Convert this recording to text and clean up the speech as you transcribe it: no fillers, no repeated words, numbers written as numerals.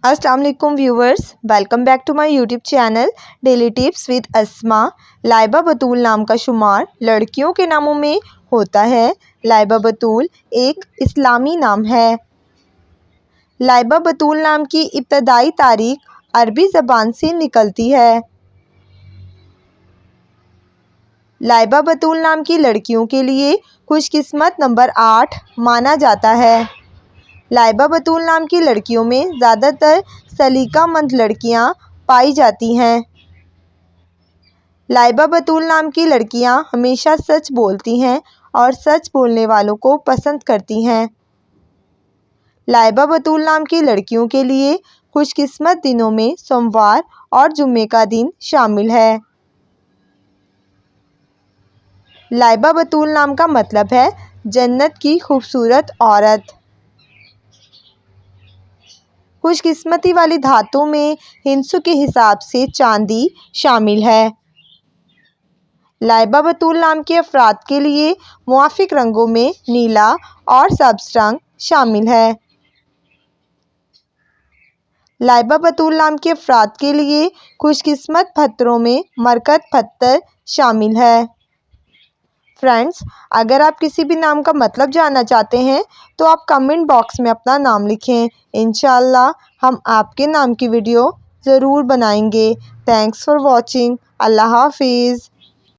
السلام علیکم viewers, welcome back to my YouTube channel daily tips with Asma. Laiba بطول نام کا شمار لڑکیوں کے ناموں میں ہوتا ہے۔ لائبہ بطول ایک اسلامی نام ہے۔ لائبہ بطول نام کی ابتدائی تاریخ عربی زبان سے نکلتی ہے۔ لائبہ بطول نام کی لڑکیوں کے لیے خوش قسمت نمبر 8 مانا جاتا ہے۔ لائبہ بطول نام کی لڑکیوں میں زیادہ تر سلیقہ مند لڑکیاں پائی جاتی ہیں۔ لائبہ بطول نام کی لڑکیاں ہمیشہ سچ بولتی ہیں اور سچ بولنے والوں کو پسند کرتی ہیں۔ لائبہ بطول نام کی لڑکیوں کے لیے خوش قسمت دنوں میں سوموار اور جمعے کا دن شامل ہے۔ لائبہ بطول نام کا مطلب ہے جنت کی خوبصورت عورت۔ خوش قسمتی والی دھاتوں میں ہندسوں کے حساب سے چاندی شامل ہے۔ لائبہ بطول نام کے افراد کے لیے موافق رنگوں میں نیلا اور سبز رنگ شامل ہے۔ لائبہ بطول نام کے افراد کے لیے خوش قسمت پتھروں میں مرکت پتھر شامل ہے۔ فرینڈز، اگر آپ کسی بھی نام کا مطلب جاننا چاہتے ہیں تو آپ کمنٹ باکس میں اپنا نام لکھیں۔ انشاءاللہ ہم آپ کے نام کی ویڈیو ضرور بنائیں گے۔ Thanks for watching. اللہ حافظ۔